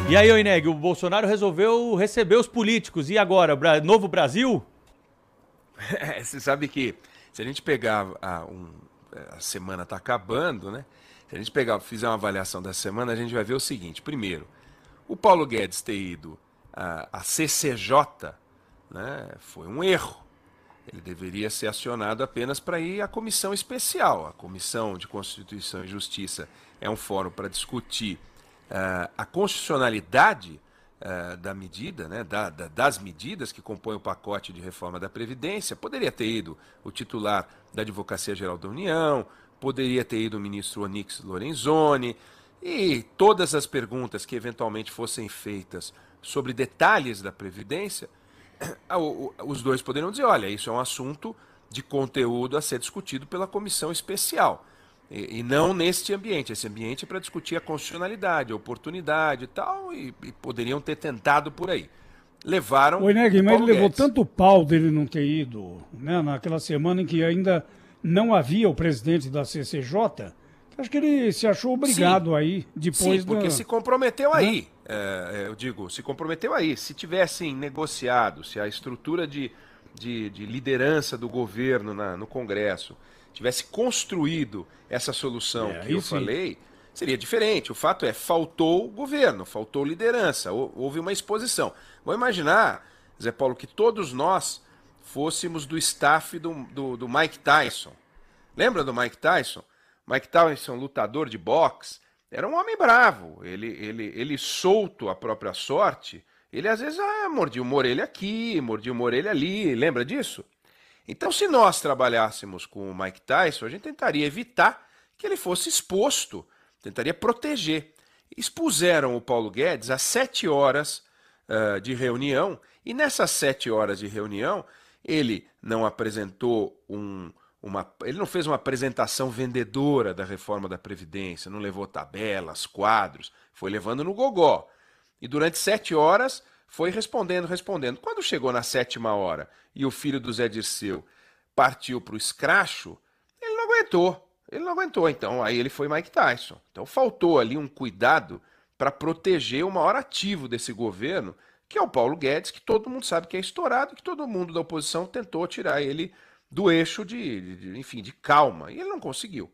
E aí, Oineg, o Bolsonaro resolveu receber os políticos. E agora, novo Brasil? Você sabe que se a gente pegar a semana está acabando, né? Se a gente fizer uma avaliação da semana, a gente vai ver o seguinte. Primeiro, o Paulo Guedes ter ido à CCJ, né, foi um erro. Ele deveria ser acionado apenas para ir à comissão especial. A Comissão de Constituição e Justiça é um fórum para discutir a constitucionalidade da medida, né, das medidas que compõem o pacote de reforma da Previdência. Poderia ter ido o titular da Advocacia Geral da União, poderia ter ido o ministro Onyx Lorenzoni, e todas as perguntas que eventualmente fossem feitas sobre detalhes da Previdência, os dois poderiam dizer, olha, isso é um assunto de conteúdo a ser discutido pela comissão especial. E não neste ambiente. Esse ambiente é para discutir a constitucionalidade, a oportunidade e tal, e poderiam ter tentado por aí. Levaram Oi, Neg, o mas ele Paulo levou Guedes. tanto pau dele não ter ido, né, naquela semana em que ainda não havia o presidente da CCJ, que acho que ele se achou obrigado Sim, aí, sim, depois porque da... se comprometeu Né? aí. Eu digo, se comprometeu aí. Se tivessem negociado, se a estrutura de liderança do governo no Congresso tivesse construído essa solução que Aí eu sim. falei, seria diferente. O fato é, faltou governo, faltou liderança, houve uma exposição. Vou imaginar, Zé Paulo, que todos nós fôssemos do staff do Mike Tyson. Lembra do Mike Tyson? Mike Tyson, lutador de boxe, era um homem bravo. Ele solto a própria sorte, ele às vezes mordia uma orelha aqui, mordia uma orelha ali. Lembra disso? Então, se nós trabalhássemos com o Mike Tyson, a gente tentaria evitar que ele fosse exposto, tentaria proteger. Expuseram o Paulo Guedes a 7 horas de reunião, e nessas 7 horas de reunião, ele não apresentou ele não fez uma apresentação vendedora da reforma da Previdência, não levou tabelas, quadros, foi levando no gogó. E durante 7 horas foi respondendo. Quando chegou na 7ª hora e o filho do Zé Dirceu partiu para o escracho, ele não aguentou. Ele não aguentou, então aí ele foi Mike Tyson. Então faltou ali um cuidado para proteger o maior ativo desse governo, que é o Paulo Guedes, que todo mundo sabe que é estourado, que todo mundo da oposição tentou tirar ele do eixo enfim, de calma, e ele não conseguiu.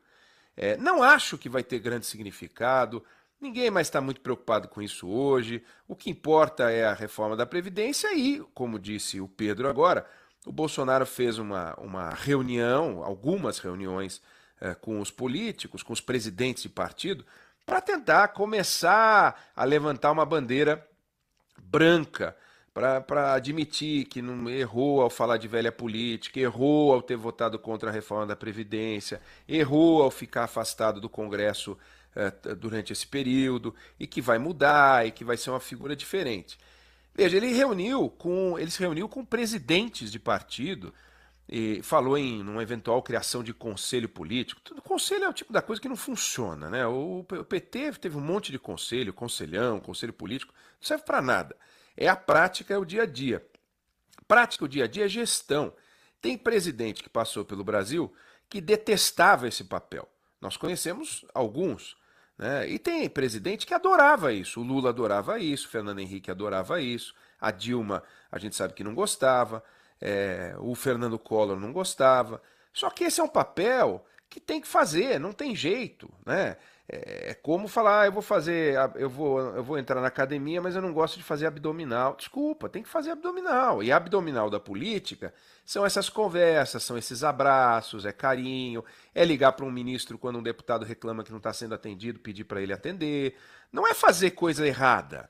Não acho que vai ter grande significado, ninguém mais está muito preocupado com isso hoje, o que importa é a reforma da Previdência e, como disse o Pedro agora, o Bolsonaro fez uma reunião, algumas reuniões com os políticos, com os presidentes de partido, para tentar começar a levantar uma bandeira branca, para admitir que não errou ao falar de velha política, errou ao ter votado contra a reforma da Previdência, errou ao ficar afastado do Congresso durante esse período, e que vai mudar, e que vai ser uma figura diferente. Veja, ele se reuniu com presidentes de partido e falou em uma eventual criação de conselho político. Conselho é o tipo da coisa que não funciona, né? O PT teve um monte de conselho, conselhão, conselho político, não serve para nada. É a prática, é o dia a dia. Prática, o dia a dia é gestão. Tem presidente que passou pelo Brasil que detestava esse papel. Nós conhecemos alguns, né? E tem presidente que adorava isso. O Lula adorava isso, o Fernando Henrique adorava isso, a Dilma a gente sabe que não gostava, o Fernando Collor não gostava. Só que esse é um papel que tem que fazer, não tem jeito, né? É como falar, eu vou entrar na academia, mas eu não gosto de fazer abdominal. Desculpa, tem que fazer abdominal. E abdominal da política são essas conversas, são esses abraços, é carinho, é ligar para um ministro quando um deputado reclama que não está sendo atendido, pedir para ele atender. Não é fazer coisa errada.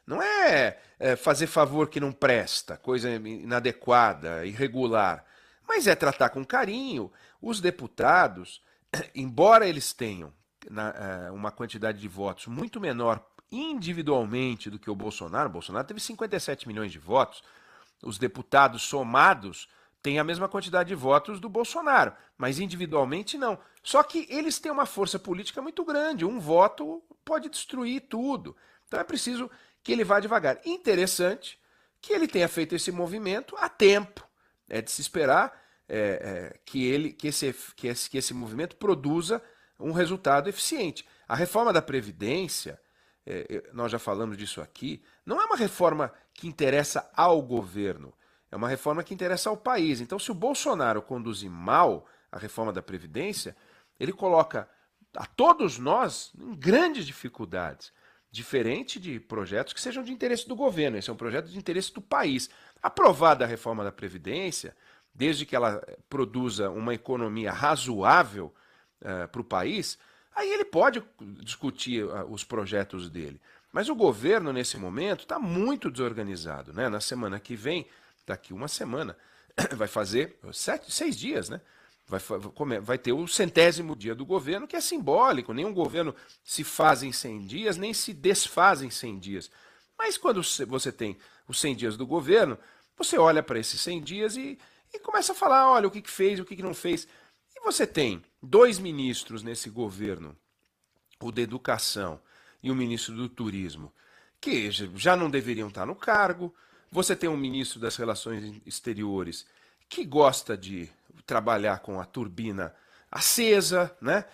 Não é fazer favor que não presta, coisa inadequada, irregular. Mas é tratar com carinho os deputados, embora eles tenham uma quantidade de votos muito menor individualmente do que o Bolsonaro. O Bolsonaro teve 57 milhões de votos. Os deputados somados têm a mesma quantidade de votos do Bolsonaro, mas individualmente não. Só que eles têm uma força política muito grande. Um voto pode destruir tudo. Então é preciso que ele vá devagar. Interessante que ele tenha feito esse movimento a tempo. É de se esperar que esse movimento produza um resultado eficiente. A reforma da Previdência nós já falamos disso aqui, não é uma reforma que interessa ao governo, é uma reforma que interessa ao país. Então, se o Bolsonaro conduzir mal a reforma da Previdência, ele coloca a todos nós em grandes dificuldades, diferente de projetos que sejam de interesse do governo. Esse é um projeto de interesse do país. Aprovada a reforma da Previdência, desde que ela produza uma economia razoável para o país, aí ele pode discutir os projetos dele. Mas o governo, nesse momento, está muito desorganizado, né? Na semana que vem, daqui uma semana, vai fazer 6 dias, né? Vai ter o 100º dia do governo, que é simbólico. Nenhum governo se faz em 100 dias, nem se desfaz em 100 dias. Mas quando você tem os 100 dias do governo, você olha para esses 100 dias e começa a falar, olha, o que fez, o que não fez. E você tem 2 ministros nesse governo, o da Educação e o ministro do Turismo, que já não deveriam estar no cargo. Você tem um ministro das Relações Exteriores que gosta de trabalhar com a turbina acesa, né?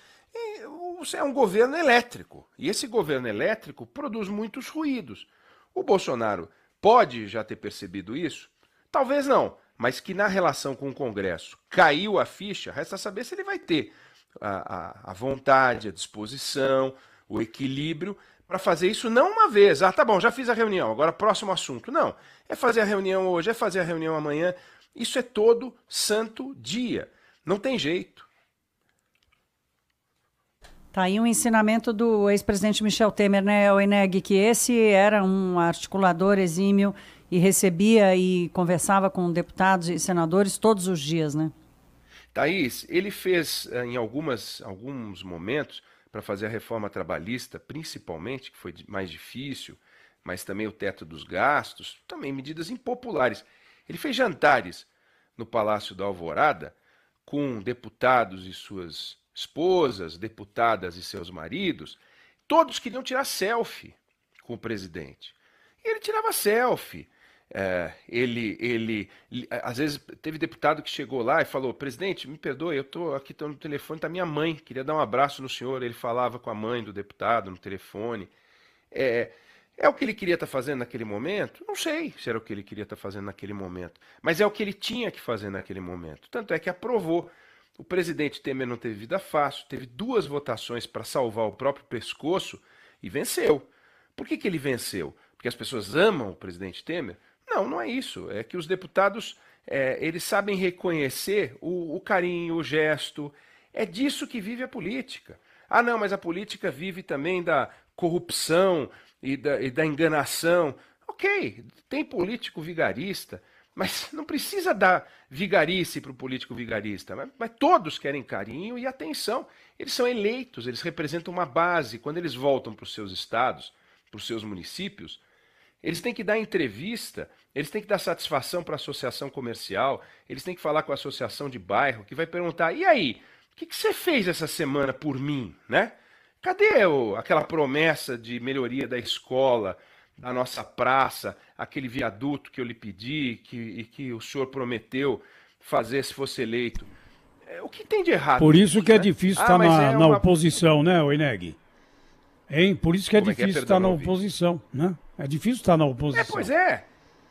É um governo elétrico. E esse governo elétrico produz muitos ruídos. O Bolsonaro pode já ter percebido isso? Talvez não, mas que na relação com o Congresso caiu a ficha, resta saber se ele vai ter a vontade, a disposição, o equilíbrio para fazer isso não uma vez. Ah, tá bom, já fiz a reunião, agora próximo assunto. Não, é fazer a reunião hoje, é fazer a reunião amanhã. Isso é todo santo dia. Não tem jeito. Tá aí um ensinamento do ex-presidente Michel Temer, né, Oeneg, que esse era um articulador exímio e recebia e conversava com deputados e senadores todos os dias, né? Thaís, ele fez em alguns momentos, para fazer a reforma trabalhista, principalmente, que foi mais difícil, mas também o teto dos gastos, também medidas impopulares. Ele fez jantares no Palácio da Alvorada com deputados e suas esposas, deputadas e seus maridos. Todos queriam tirar selfie com o presidente. E ele tirava selfie. Às vezes teve deputado que chegou lá e falou: presidente, me perdoe, eu estou no telefone, está minha mãe, queria dar um abraço no senhor. Ele falava com a mãe do deputado no telefone. É o que ele queria estar fazendo naquele momento? Não sei se era o que ele queria estar fazendo naquele momento, mas é o que ele tinha que fazer naquele momento. Tanto é que aprovou. O presidente Temer não teve vida fácil, teve 2 votações para salvar o próprio pescoço e venceu. Por que ele venceu? Porque as pessoas amam o presidente Temer? Não, não é isso. É que os deputados eles sabem reconhecer o carinho, o gesto. É disso que vive a política. Ah, não, mas a política vive também da corrupção e da enganação. Ok, tem político vigarista, mas não precisa dar vigarice para o político vigarista. Mas todos querem carinho e atenção. Eles são eleitos, eles representam uma base. Quando eles voltam para os seus estados, para os seus municípios, eles têm que dar entrevista, eles têm que dar satisfação para a associação comercial, eles têm que falar com a associação de bairro, que vai perguntar: e aí, o que você fez essa semana por mim, né? Cadê aquela promessa de melhoria da escola, da nossa praça, aquele viaduto que eu lhe pedi e que o senhor prometeu fazer se fosse eleito? O que tem de errado? Por isso que é né? difícil estar na oposição, né, Oeneg? Hein? Por isso que é difícil estar na oposição, né? É difícil estar na oposição. Pois é.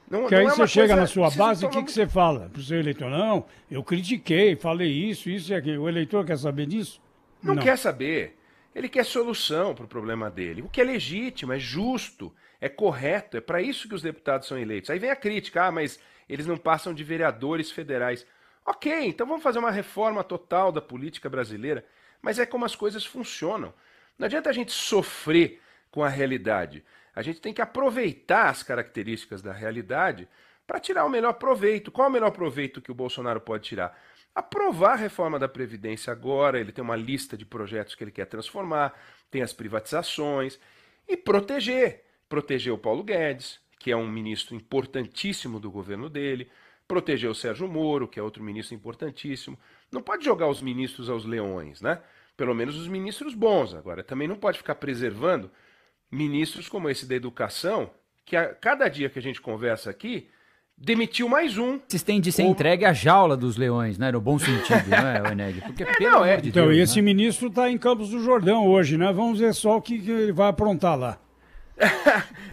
Porque aí você chega na sua base, o que você fala para o seu eleitor? Não, eu critiquei, falei isso e aquilo. O eleitor quer saber disso? Não quer saber. Ele quer solução para o problema dele. O que é legítimo, é justo, é correto. É para isso que os deputados são eleitos. Aí vem a crítica: mas eles não passam de vereadores federais. Ok, então vamos fazer uma reforma total da política brasileira. Mas é como as coisas funcionam. Não adianta a gente sofrer com a realidade. A gente tem que aproveitar as características da realidade para tirar o melhor proveito. Qual é o melhor proveito que o Bolsonaro pode tirar? Aprovar a reforma da Previdência agora. Ele tem uma lista de projetos que ele quer transformar, tem as privatizações, e proteger o Paulo Guedes, que é um ministro importantíssimo do governo dele, proteger o Sérgio Moro, que é outro ministro importantíssimo. Não pode jogar os ministros aos leões, né? Pelo menos os ministros bons. Agora, também não pode ficar preservando ministros como esse da Educação, que a cada dia que a gente conversa aqui, demitiu mais um. Vocês têm de ser entregue à jaula dos leões, né? No bom sentido, não é, Oeneg? Porque, pelo amor de então, Deus, esse ministro está em Campos do Jordão hoje, né? Vamos ver só o que ele vai aprontar lá.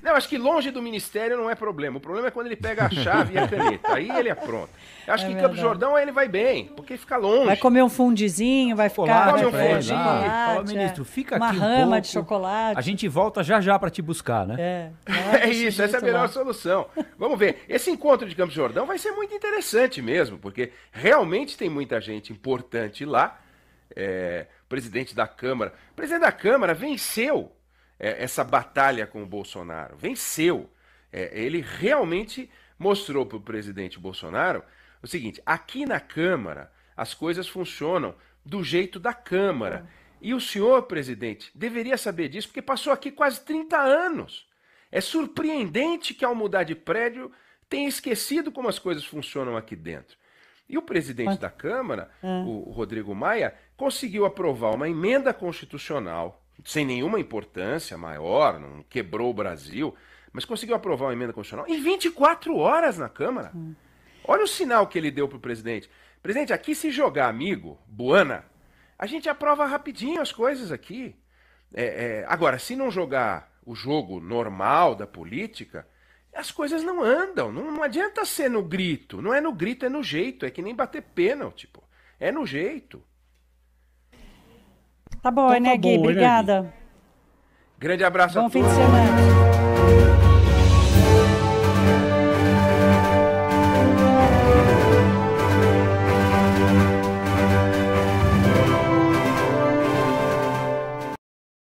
Não, acho que longe do ministério não é problema. O problema é quando ele pega a chave e a caneta. Aí ele apronta. Eu acho que em Campos do Jordão aí ele vai bem, porque fica longe. Vai comer um fundizinho, vai ficar... Come um pra ele, fundinho. Fala, ministro, fica uma aqui um rama pouco. de chocolate. A gente volta já já para te buscar, né? É isso, essa é a melhor solução. Vamos ver. Esse encontro de Campos do Jordão vai ser muito interessante mesmo, porque realmente tem muita gente importante lá. O presidente da Câmara. O presidente da Câmara venceu essa batalha com o Bolsonaro. Venceu. Ele realmente mostrou para o presidente Bolsonaro o seguinte: aqui na Câmara as coisas funcionam do jeito da Câmara. E o senhor, presidente, deveria saber disso, porque passou aqui quase 30 anos. É surpreendente que, ao mudar de prédio, tenha esquecido como as coisas funcionam aqui dentro. E o presidente da Câmara, o Rodrigo Maia, conseguiu aprovar uma emenda constitucional, sem nenhuma importância maior, não quebrou o Brasil, mas conseguiu aprovar uma emenda constitucional em 24 horas na Câmara. Olha o sinal que ele deu para o presidente. Presidente, aqui se jogar amigo, Buana, a gente aprova rapidinho as coisas aqui. Agora, se não jogar o jogo normal da política, as coisas não andam. Não adianta ser no grito. Não é no grito, é no jeito. É que nem bater pênalti, pô. É no jeito. Tá bom, Então tá Enegui, bom, obrigada. Grande abraço a Bom todos. fim de semana.